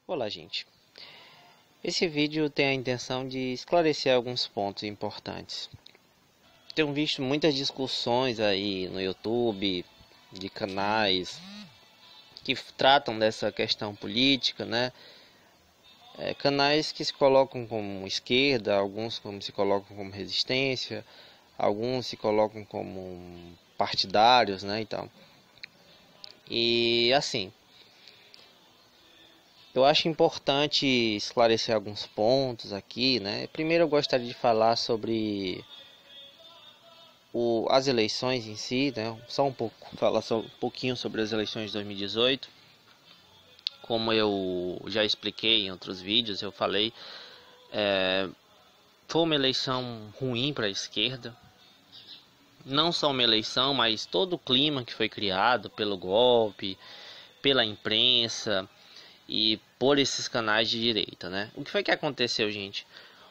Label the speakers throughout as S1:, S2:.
S1: Olá, gente. Esse vídeo tem a intenção de esclarecer alguns pontos importantes. Tenho visto muitas discussões aí no YouTube, de canais que tratam dessa questão política, né? Canais que se colocam como esquerda, alguns como se colocam como resistência, alguns se colocam como partidários, né? Então, e assim, eu acho importante esclarecer alguns pontos aqui, né? Primeiro eu gostaria de falar sobre as eleições em si, né? Só um pouco, falar só um pouquinho sobre as eleições de 2018. Como eu já expliquei em outros vídeos, eu falei, foi uma eleição ruim para a esquerda. Não só uma eleição, mas todo o clima que foi criado pelo golpe, pela imprensa e por esses canais de direita, né? O que foi que aconteceu, gente?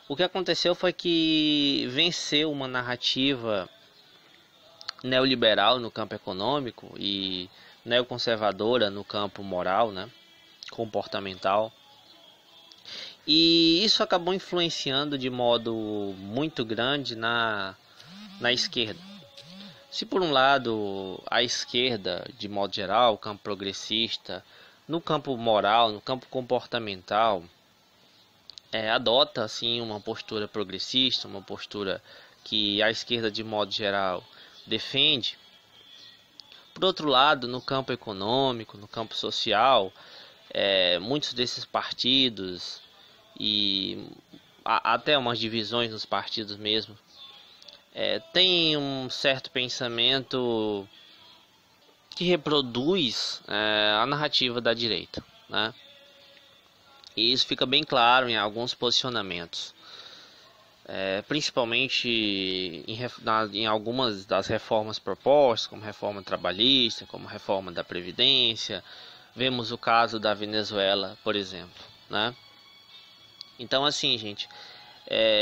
S1: O que aconteceu foi que venceu uma narrativa neoliberal no campo econômico e neoconservadora no campo moral, né, comportamental. E isso acabou influenciando de modo muito grande na esquerda. Se por um lado a esquerda, de modo geral, o campo progressista, no campo moral, no campo comportamental, adota assim uma postura progressista, uma postura que a esquerda de modo geral defende. Por outro lado, no campo econômico, no campo social, muitos desses partidos e até umas divisões nos partidos mesmo têm um certo pensamento que reproduz a narrativa da direita, né? E isso fica bem claro em alguns posicionamentos. Principalmente em algumas das reformas propostas, como reforma trabalhista, como reforma da Previdência. Vemos o caso da Venezuela, por exemplo, né? Então, assim, gente,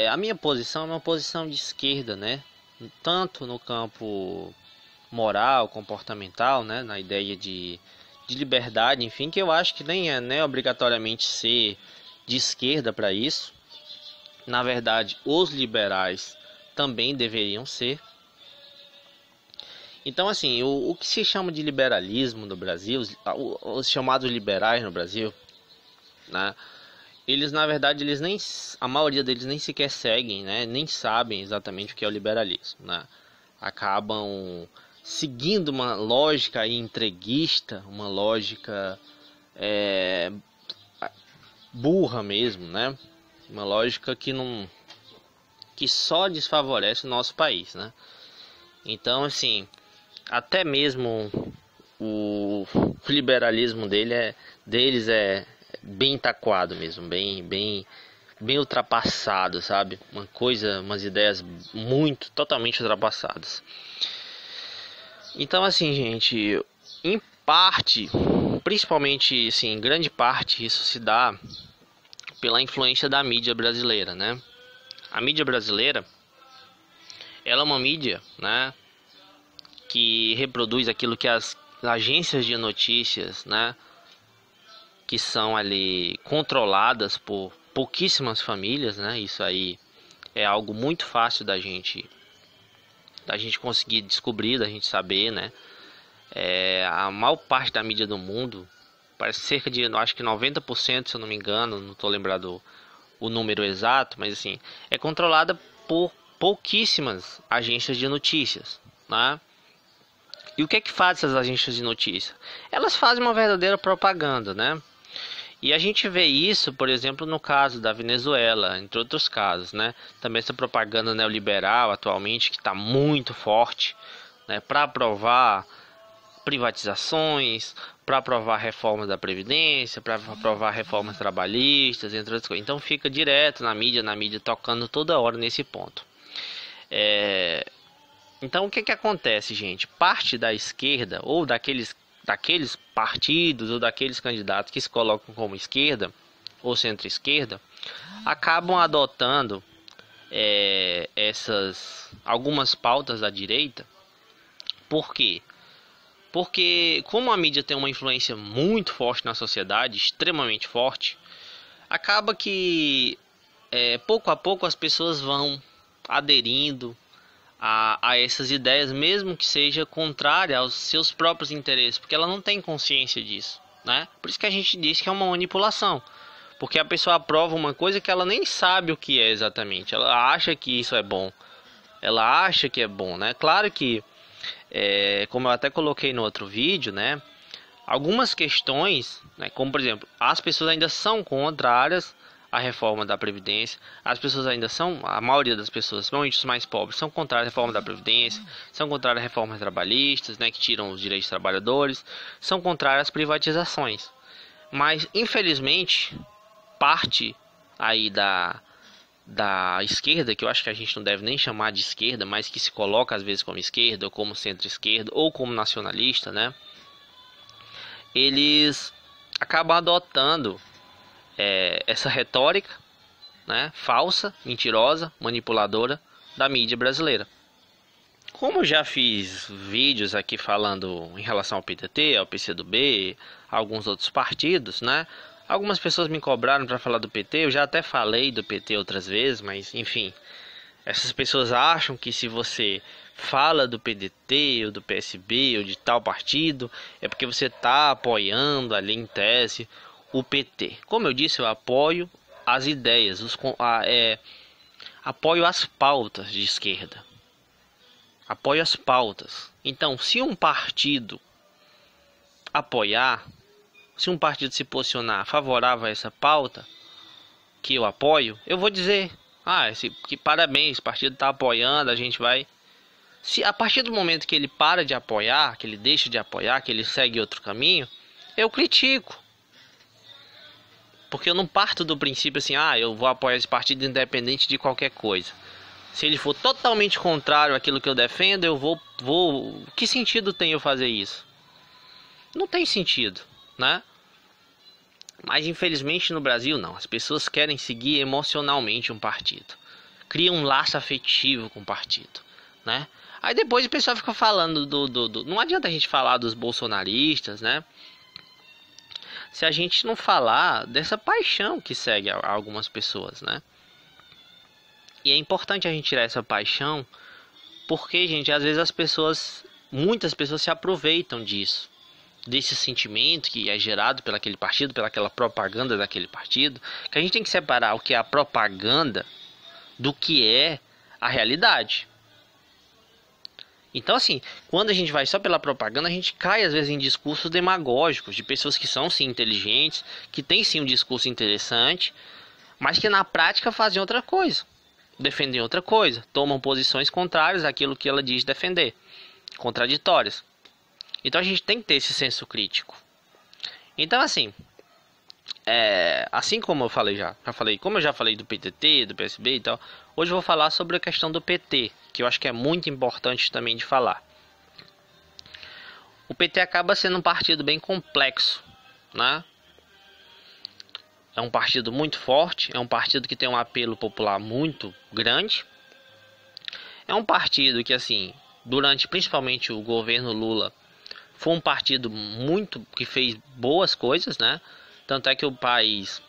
S1: a minha posição é uma posição de esquerda, né? Tanto no campo moral, comportamental, né? Na ideia de liberdade, enfim, que eu acho que nem é obrigatoriamente ser de esquerda para isso. Na verdade, os liberais também deveriam ser. Então, assim, o que se chama de liberalismo no Brasil, os chamados liberais no Brasil, né? Eles, na verdade, a maioria deles nem sequer seguem, né? Nem sabem exatamente o que é o liberalismo, né? Acabam seguindo uma lógica entreguista, uma lógica burra mesmo, né? Uma lógica que só desfavorece o nosso país, né? Então, assim, até mesmo o liberalismo deles é bem taquado mesmo, bem ultrapassado, sabe? Umas ideias totalmente ultrapassadas. Então, assim, gente, em parte, principalmente, assim, em grande parte, isso se dá pela influência da mídia brasileira, né? A mídia brasileira, ela é uma mídia, né, que reproduz aquilo que as agências de notícias, né, que são ali controladas por pouquíssimas famílias, né? Isso aí é algo muito fácil da gente conseguir descobrir, da gente saber, né? A maior parte da mídia do mundo, parece cerca de, acho que 90%, se eu não me engano, não estou lembrado o número exato, mas assim, é controlada por pouquíssimas agências de notícias, né? E o que é que faz essas agências de notícia? Elas fazem uma verdadeira propaganda, né? E a gente vê isso, por exemplo, no caso da Venezuela, entre outros casos, né? Também essa propaganda neoliberal atualmente que está muito forte, né? Para aprovar privatizações, para aprovar reformas da Previdência, para aprovar reformas trabalhistas, entre outras coisas. Então fica direto na mídia tocando toda hora nesse ponto. Então o que que acontece, gente? Parte da esquerda ou daqueles partidos ou daqueles candidatos que se colocam como esquerda ou centro-esquerda acabam adotando essas algumas pautas da direita. Por quê? Porque como a mídia tem uma influência muito forte na sociedade, extremamente forte, acaba que pouco a pouco as pessoas vão aderindo a essas ideias, mesmo que seja contrária aos seus próprios interesses, porque ela não tem consciência disso, né? Por isso que a gente diz que é uma manipulação, porque a pessoa aprova uma coisa que ela nem sabe o que é exatamente, ela acha que isso é bom, ela acha que é bom, né? Claro que, como eu até coloquei no outro vídeo, né? Algumas questões, né, como por exemplo, as pessoas ainda são contrárias à reforma da Previdência, as pessoas ainda são, a maioria das pessoas, principalmente os mais pobres, são contrárias à reforma da Previdência, são contrárias às reformas trabalhistas, né, que tiram os direitos dos trabalhadores, são contrárias às privatizações. Mas, infelizmente, parte aí da esquerda, que eu acho que a gente não deve nem chamar de esquerda, mas que se coloca às vezes como esquerda, ou como centro-esquerda, ou como nacionalista, né? Eles acabam adotando essa retórica, né, falsa, mentirosa, manipuladora da mídia brasileira. Como eu já fiz vídeos aqui falando em relação ao PTT, ao PCdoB, a alguns outros partidos, né? Algumas pessoas me cobraram para falar do PT, eu já até falei do PT outras vezes, mas enfim, essas pessoas acham que se você fala do PDT ou do PSB ou de tal partido, é porque você está apoiando ali em tese o PT. Como eu disse, eu apoio as ideias, apoio as pautas de esquerda. Apoio as pautas. Então, se um partido apoiar, se um partido se posicionar favorável a essa pauta que eu apoio, eu vou dizer: que parabéns, o partido está apoiando, a gente vai. Se a partir do momento que ele para de apoiar, que ele deixa de apoiar, que ele segue outro caminho, eu critico. Porque eu não parto do princípio assim, eu vou apoiar esse partido independente de qualquer coisa. Se ele for totalmente contrário àquilo que eu defendo, eu vou... Que sentido tem eu fazer isso? Não tem sentido, né? Mas infelizmente no Brasil não. As pessoas querem seguir emocionalmente um partido. Criam um laço afetivo com o partido, né? Aí depois o pessoal fica falando Não adianta a gente falar dos bolsonaristas, né? Se a gente não falar dessa paixão que segue a algumas pessoas, né? E é importante a gente tirar essa paixão, porque, gente, às vezes muitas pessoas se aproveitam disso, desse sentimento que é gerado pelo aquele partido, pelaquela propaganda daquele partido, que a gente tem que separar o que é a propaganda do que é a realidade. Então, assim, quando a gente vai só pela propaganda, a gente cai às vezes em discursos demagógicos de pessoas que são sim inteligentes, que têm sim um discurso interessante, mas que na prática fazem outra coisa, defendem outra coisa, tomam posições contrárias àquilo que ela diz defender, contraditórias. Então a gente tem que ter esse senso crítico. Então, assim, assim como eu falei como eu já falei do PTT, do PSB e tal, hoje eu vou falar sobre a questão do PT, que eu acho que é muito importante também de falar. O PT acaba sendo um partido bem complexo, né? É um partido muito forte, é um partido que tem um apelo popular muito grande. É um partido que, assim, durante principalmente o governo Lula, foi um partido que fez boas coisas, né? Tanto é que o país,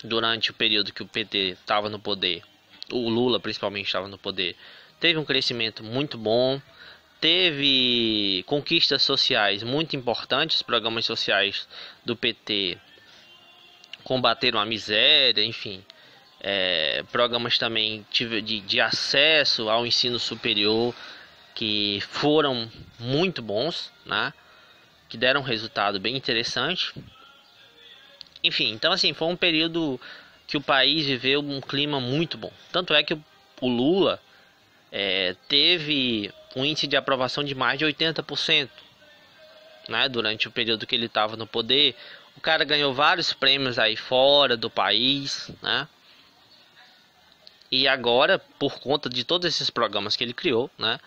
S1: durante o período que o PT estava no poder, o Lula principalmente estava no poder, teve um crescimento muito bom, teve conquistas sociais muito importantes, programas sociais do PT combateram a miséria, enfim, programas também de acesso ao ensino superior que foram muito bons, né? Que deram um resultado bem interessante. Enfim, então assim, foi um período que o país viveu um clima muito bom. Tanto é que o Lula teve um índice de aprovação de mais de 80%, né, durante o período que ele estava no poder. O cara ganhou vários prêmios aí fora do país, né? E agora, por conta de todos esses programas que ele criou, né,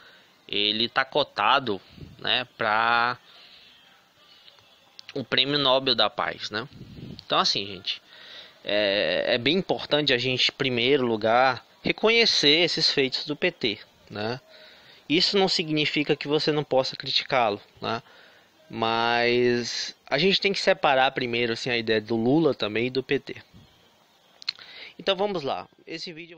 S1: ele está cotado, né, para o Prêmio Nobel da Paz, né? Então, assim, gente, é bem importante a gente, em primeiro lugar, reconhecer esses feitos do PT, né? Isso não significa que você não possa criticá-lo, né? Mas a gente tem que separar primeiro assim a ideia do Lula também e do PT. Então vamos lá. Esse vídeo